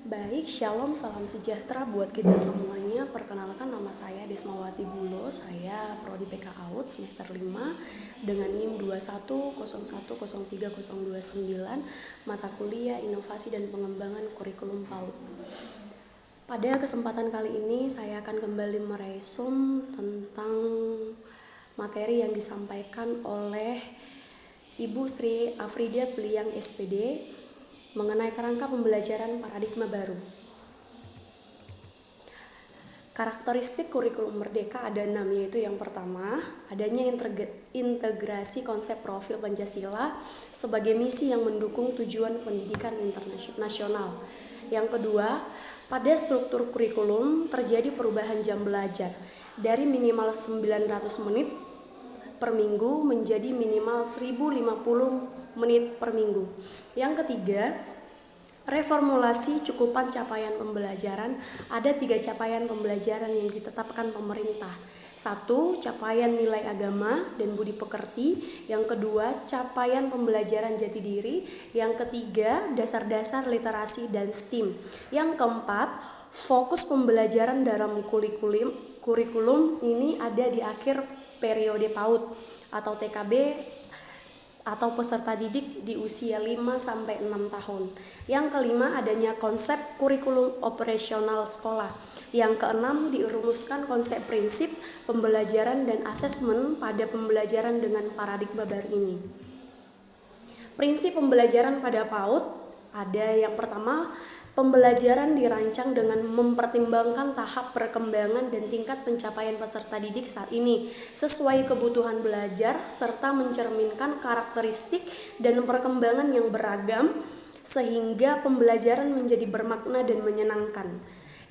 Baik, shalom, salam sejahtera buat kita semuanya. Perkenalkan, nama saya Desmawati Bulo. Saya prodi PK AUD semester 5 dengan NIM 21010309, mata kuliah Inovasi dan Pengembangan Kurikulum PAUD. Pada kesempatan kali ini saya akan kembali meresum tentang materi yang disampaikan oleh Ibu Sri Afridia Peliang SPD mengenai kerangka pembelajaran paradigma baru. Karakteristik kurikulum merdeka ada 6, yaitu yang pertama, adanya integrasi konsep profil Pancasila sebagai misi yang mendukung tujuan pendidikan internasional. Yang kedua, pada struktur kurikulum terjadi perubahan jam belajar dari minimal 900 menit per minggu menjadi minimal 1050 menit per minggu. Yang ketiga, reformulasi cukupan capaian pembelajaran. Ada 3 capaian pembelajaran yang ditetapkan pemerintah. 1. Capaian nilai agama dan budi pekerti. Yang kedua, capaian pembelajaran jati diri. Yang ketiga, dasar-dasar literasi dan STEAM. Yang keempat, fokus pembelajaran dalam kurikulum ini ada di akhir periode PAUD atau TKB atau peserta didik di usia 5-6 tahun. Yang kelima, adanya konsep kurikulum operasional sekolah. Yang keenam, dirumuskan konsep prinsip pembelajaran dan asesmen pada pembelajaran dengan paradigma baru ini. Prinsip pembelajaran pada PAUD ada yang pertama, pembelajaran dirancang dengan mempertimbangkan tahap perkembangan dan tingkat pencapaian peserta didik saat ini sesuai kebutuhan belajar serta mencerminkan karakteristik dan perkembangan yang beragam sehingga pembelajaran menjadi bermakna dan menyenangkan.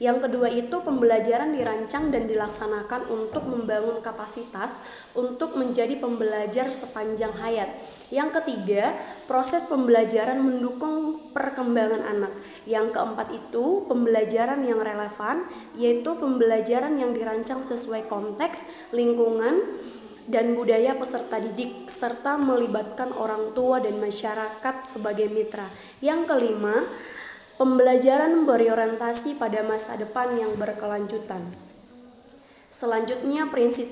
Yang kedua itu, pembelajaran dirancang dan dilaksanakan untuk membangun kapasitas untuk menjadi pembelajar sepanjang hayat. Yang ketiga, proses pembelajaran mendukung perkembangan anak. Yang keempat itu, pembelajaran yang relevan, yaitu pembelajaran yang dirancang sesuai konteks, lingkungan, dan budaya peserta didik, serta melibatkan orang tua dan masyarakat sebagai mitra. Yang kelima, pembelajaran berorientasi pada masa depan yang berkelanjutan. Selanjutnya, prinsip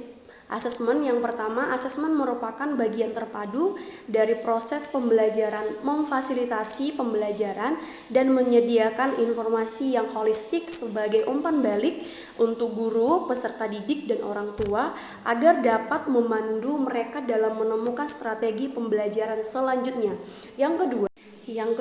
asesmen. Yang pertama, asesmen merupakan bagian terpadu dari proses pembelajaran, memfasilitasi pembelajaran dan menyediakan informasi yang holistik sebagai umpan balik untuk guru, peserta didik, dan orang tua agar dapat memandu mereka dalam menemukan strategi pembelajaran selanjutnya. Yang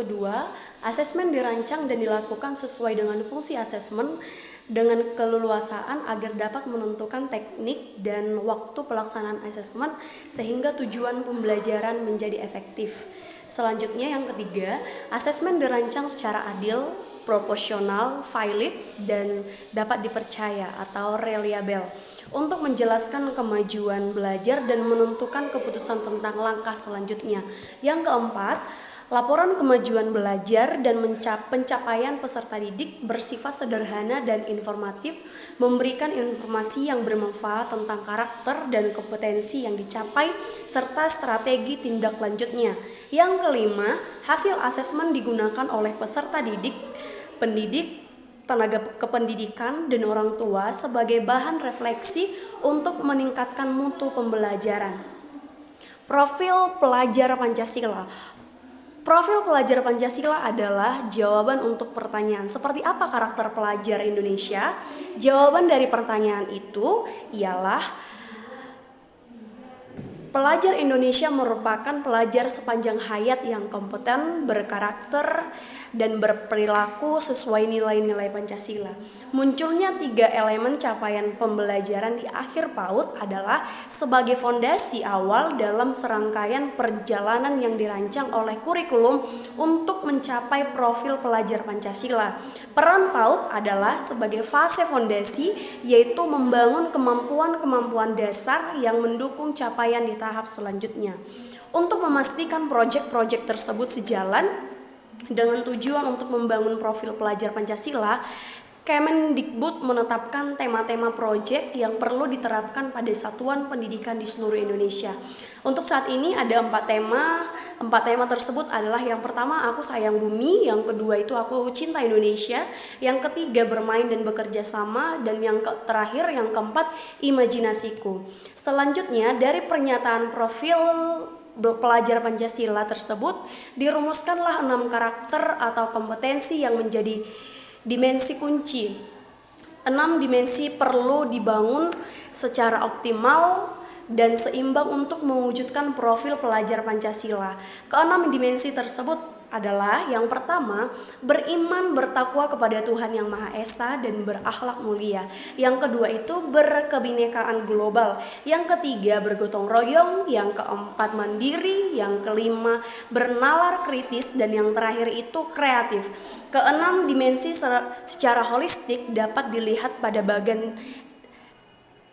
kedua, asesmen dirancang dan dilakukan sesuai dengan fungsi asesmen dengan keleluasaan agar dapat menentukan teknik dan waktu pelaksanaan asesmen sehingga tujuan pembelajaran menjadi efektif. Selanjutnya yang ketiga, asesmen dirancang secara adil, proporsional, valid, dan dapat dipercaya atau reliable untuk menjelaskan kemajuan belajar dan menentukan keputusan tentang langkah selanjutnya. Yang keempat, laporan kemajuan belajar dan pencapaian peserta didik bersifat sederhana dan informatif, memberikan informasi yang bermanfaat tentang karakter dan kompetensi yang dicapai serta strategi tindak lanjutnya. Yang kelima, hasil asesmen digunakan oleh peserta didik, pendidik, tenaga kependidikan, dan orang tua sebagai bahan refleksi untuk meningkatkan mutu pembelajaran. Profil pelajar Pancasila. Profil pelajar Pancasila adalah jawaban untuk pertanyaan seperti apa karakter pelajar Indonesia. Jawaban dari pertanyaan itu ialah pelajar Indonesia merupakan pelajar sepanjang hayat yang kompeten, berkarakter, dan berperilaku sesuai nilai-nilai Pancasila. Munculnya 3 elemen capaian pembelajaran di akhir PAUD adalah sebagai fondasi awal dalam serangkaian perjalanan yang dirancang oleh kurikulum untuk mencapai profil pelajar Pancasila. Peran PAUD adalah sebagai fase fondasi, yaitu membangun kemampuan-kemampuan dasar yang mendukung capaian di tahap selanjutnya. Untuk memastikan proyek-proyek tersebut sejalan dengan tujuan untuk membangun profil pelajar Pancasila, Kemendikbud menetapkan tema-tema proyek yang perlu diterapkan pada satuan pendidikan di seluruh Indonesia. Untuk saat ini ada 4 tema. 4 tema tersebut adalah yang pertama, aku sayang bumi, yang kedua itu aku cinta Indonesia, yang ketiga bermain dan bekerja sama, dan yang terakhir yang keempat imajinasiku. Selanjutnya dari pernyataan profil pelajar Pancasila tersebut dirumuskanlah 6 karakter atau kompetensi yang menjadi dimensi kunci. 6 dimensi perlu dibangun secara optimal dan seimbang untuk mewujudkan profil pelajar Pancasila. Keenam dimensi tersebut adalah yang pertama, beriman bertakwa kepada Tuhan Yang Maha Esa dan berakhlak mulia. Yang kedua itu berkebinekaan global. Yang ketiga bergotong royong. Yang keempat mandiri. Yang kelima bernalar kritis. Dan yang terakhir itu kreatif. Keenam dimensi secara holistik dapat dilihat pada bagian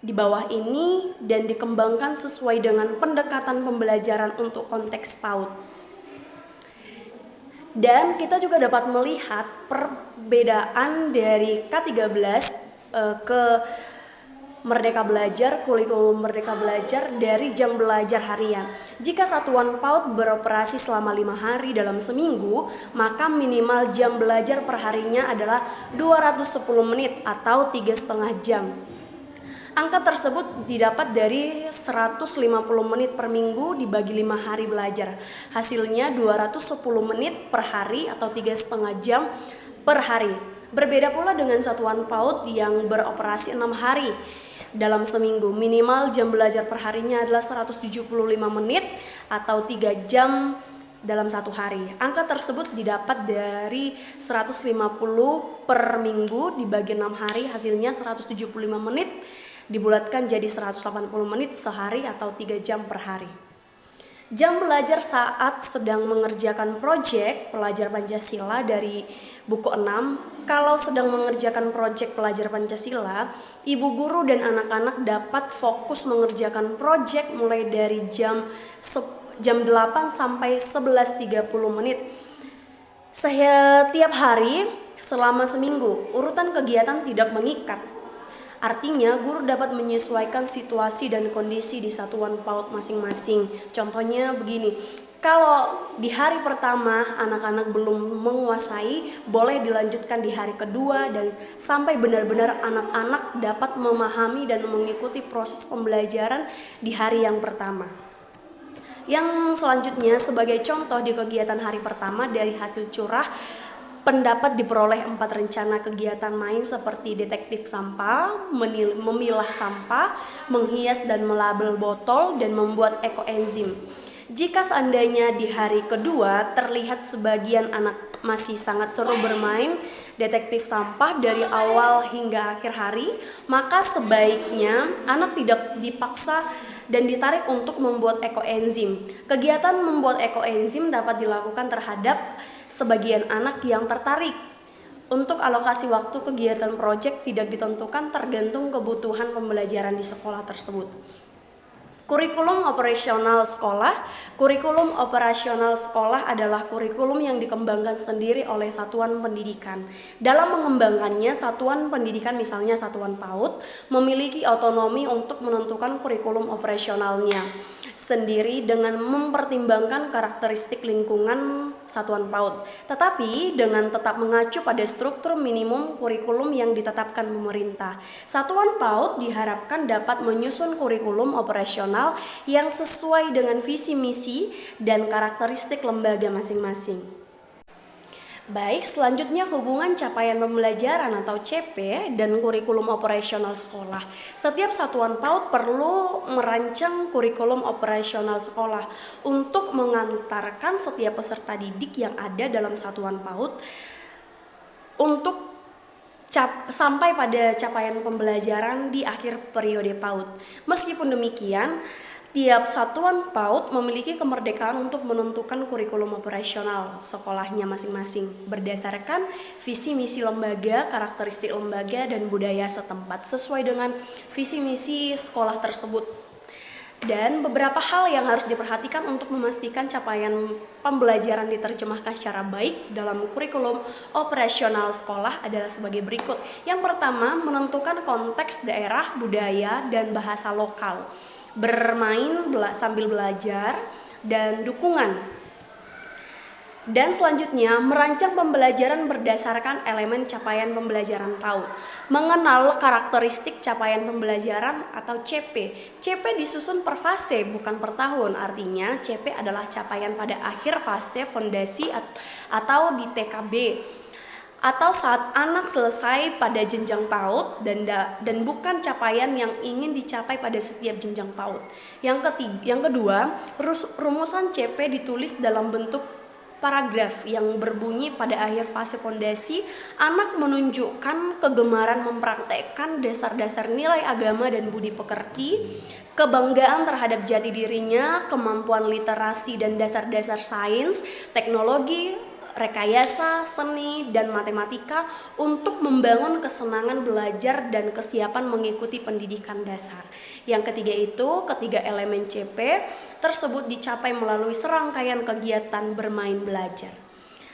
di bawah ini dan dikembangkan sesuai dengan pendekatan pembelajaran untuk konteks PAUD. Dan kita juga dapat melihat perbedaan dari K13 ke Merdeka Belajar, kurikulum Merdeka Belajar dari jam belajar harian. Jika satuan PAUD beroperasi selama 5 hari dalam seminggu, maka minimal jam belajar perharinya adalah 210 menit atau 3,5 jam. Angka tersebut didapat dari 150 menit per minggu dibagi 5 hari belajar. Hasilnya 210 menit per hari atau 3,5 jam per hari. Berbeda pula dengan satuan PAUD yang beroperasi 6 hari dalam seminggu. Minimal jam belajar per harinya adalah 175 menit atau 3 jam dalam 1 hari. Angka tersebut didapat dari 150 per minggu dibagi 6 hari, hasilnya 175 menit dibulatkan jadi 180 menit sehari atau 3 jam per hari. Jam belajar saat sedang mengerjakan proyek pelajar Pancasila dari buku 6. Kalau sedang mengerjakan proyek pelajar Pancasila, ibu guru dan anak-anak dapat fokus mengerjakan proyek mulai dari jam 8 sampai 11.30 menit. Setiap hari selama seminggu, urutan kegiatan tidak mengikat. Artinya, guru dapat menyesuaikan situasi dan kondisi di satuan PAUD masing-masing. Contohnya begini, kalau di hari pertama anak-anak belum menguasai, boleh dilanjutkan di hari kedua dan sampai benar-benar anak-anak dapat memahami dan mengikuti proses pembelajaran di hari yang pertama. Yang selanjutnya sebagai contoh di kegiatan hari pertama dari hasil curah, pendapat diperoleh 4 rencana kegiatan main seperti detektif sampah, memilah sampah, menghias dan melabel botol, dan membuat ekoenzim. Jika seandainya di hari kedua terlihat sebagian anak masih sangat seru bermain detektif sampah dari awal hingga akhir hari, maka sebaiknya anak tidak dipaksa dan ditarik untuk membuat ekoenzim. Kegiatan membuat ekoenzim dapat dilakukan terhadap sebagian anak yang tertarik. Untuk alokasi waktu kegiatan proyek tidak ditentukan, tergantung kebutuhan pembelajaran di sekolah tersebut. Kurikulum operasional sekolah. Kurikulum operasional sekolah adalah kurikulum yang dikembangkan sendiri oleh satuan pendidikan. Dalam mengembangkannya, satuan pendidikan misalnya satuan PAUD memiliki otonomi untuk menentukan kurikulum operasionalnya sendiri dengan mempertimbangkan karakteristik lingkungan satuan PAUD, tetapi dengan tetap mengacu pada struktur minimum kurikulum yang ditetapkan pemerintah. Satuan PAUD diharapkan dapat menyusun kurikulum operasional yang sesuai dengan visi misi dan karakteristik lembaga masing-masing. Baik, selanjutnya hubungan capaian pembelajaran atau CP dan kurikulum operasional sekolah. Setiap satuan PAUD perlu merancang kurikulum operasional sekolah untuk mengantarkan setiap peserta didik yang ada dalam satuan PAUD untuk sampai pada capaian pembelajaran di akhir periode PAUD. Meskipun demikian, tiap satuan PAUD memiliki kemerdekaan untuk menentukan kurikulum operasional sekolahnya masing-masing berdasarkan visi misi lembaga, karakteristik lembaga, dan budaya setempat sesuai dengan visi misi sekolah tersebut. Dan beberapa hal yang harus diperhatikan untuk memastikan capaian pembelajaran diterjemahkan secara baik dalam kurikulum operasional sekolah adalah sebagai berikut. Yang pertama, menentukan konteks daerah, budaya, dan bahasa lokal. Bermain sambil belajar dan dukungan. Dan selanjutnya, merancang pembelajaran berdasarkan elemen capaian pembelajaran PAUD. Mengenal karakteristik capaian pembelajaran atau CP. CP disusun per fase, bukan per tahun. Artinya, CP adalah capaian pada akhir fase fondasi atau di TKB. Atau saat anak selesai pada jenjang PAUD dan bukan capaian yang ingin dicapai pada setiap jenjang PAUD. Yang kedua, rumusan CP ditulis dalam bentuk paragraf yang berbunyi pada akhir fase fondasi, anak menunjukkan kegemaran mempraktekkan dasar-dasar nilai agama dan budi pekerti, kebanggaan terhadap jati dirinya, kemampuan literasi dan dasar-dasar sains, teknologi, rekayasa, seni, dan matematika untuk membangun kesenangan belajar dan kesiapan mengikuti pendidikan dasar. Yang ketiga elemen CP tersebut dicapai melalui serangkaian kegiatan bermain belajar.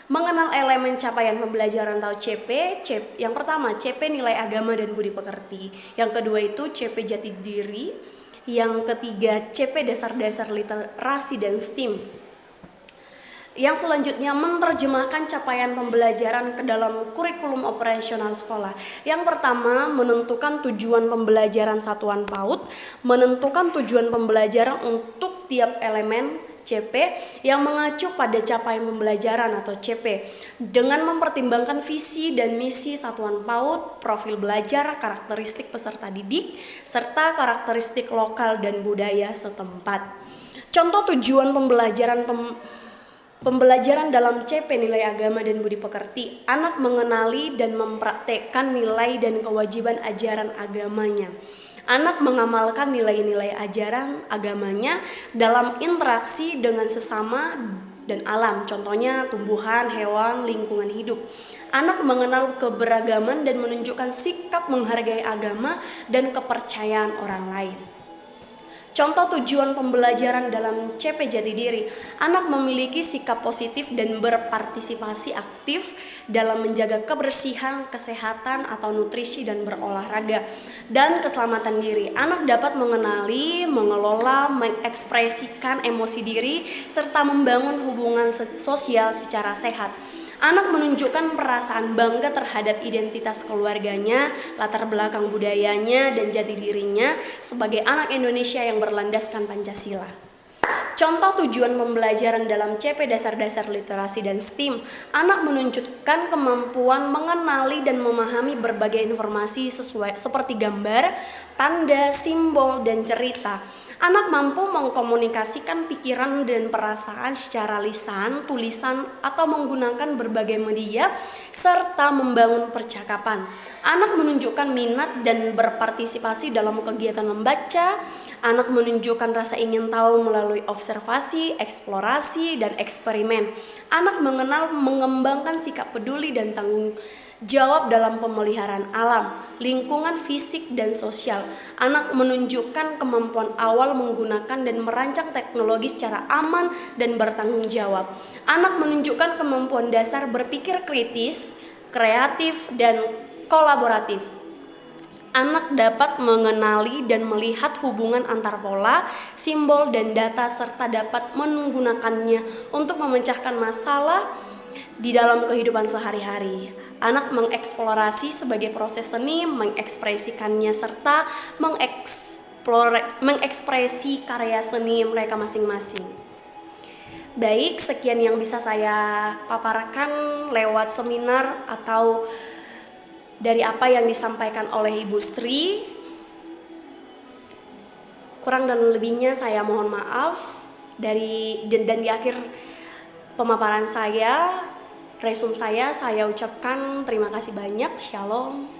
Mengenal elemen capaian pembelajaran atau CP, yang pertama CP nilai agama dan budi pekerti, yang kedua itu CP jati diri, yang ketiga CP dasar-dasar literasi dan STEAM. Yang selanjutnya, menerjemahkan capaian pembelajaran ke dalam kurikulum operasional sekolah. Yang pertama, menentukan tujuan pembelajaran satuan PAUD, menentukan tujuan pembelajaran untuk tiap elemen CP yang mengacu pada capaian pembelajaran atau CP dengan mempertimbangkan visi dan misi satuan PAUD, profil belajar, karakteristik peserta didik, serta karakteristik lokal dan budaya setempat. Contoh tujuan pembelajaran dalam CP nilai agama dan budi pekerti, anak mengenali dan mempraktekkan nilai dan kewajiban ajaran agamanya. Anak mengamalkan nilai-nilai ajaran agamanya dalam interaksi dengan sesama dan alam, contohnya tumbuhan, hewan, lingkungan hidup. Anak mengenal keberagaman dan menunjukkan sikap menghargai agama dan kepercayaan orang lain. Contoh tujuan pembelajaran dalam CP jati diri, anak memiliki sikap positif dan berpartisipasi aktif dalam menjaga kebersihan, kesehatan atau nutrisi dan berolahraga dan keselamatan diri. Anak dapat mengenali, mengelola, mengekspresikan emosi diri serta membangun hubungan sosial secara sehat. Anak menunjukkan perasaan bangga terhadap identitas keluarganya, latar belakang budayanya, dan jati dirinya sebagai anak Indonesia yang berlandaskan Pancasila. Contoh tujuan pembelajaran dalam CP dasar-dasar literasi dan STEAM, anak menunjukkan kemampuan mengenali dan memahami berbagai informasi seperti gambar, tanda, simbol, dan cerita. Anak mampu mengkomunikasikan pikiran dan perasaan secara lisan, tulisan, atau menggunakan berbagai media, serta membangun percakapan. Anak menunjukkan minat dan berpartisipasi dalam kegiatan membaca. Anak menunjukkan rasa ingin tahu melalui observasi, eksplorasi, dan eksperimen. Anak mengenal, mengembangkan sikap peduli dan tanggung jawab dalam pemeliharaan alam, lingkungan fisik dan sosial. Anak menunjukkan kemampuan awal menggunakan dan merancang teknologi secara aman dan bertanggung jawab. Anak menunjukkan kemampuan dasar berpikir kritis, kreatif, dan kolaboratif. Anak dapat mengenali dan melihat hubungan antar pola, simbol, dan data serta dapat menggunakannya untuk memecahkan masalah di dalam kehidupan sehari-hari. Anak mengeksplorasi sebagai proses seni, mengekspresikannya serta mengekspresi karya seni mereka masing-masing. Baik, sekian yang bisa saya paparkan lewat seminar atau dari apa yang disampaikan oleh Ibu Sri. Kurang dan lebihnya saya mohon maaf. Dan di akhir pemaparan saya, resume saya ucapkan terima kasih banyak. Shalom.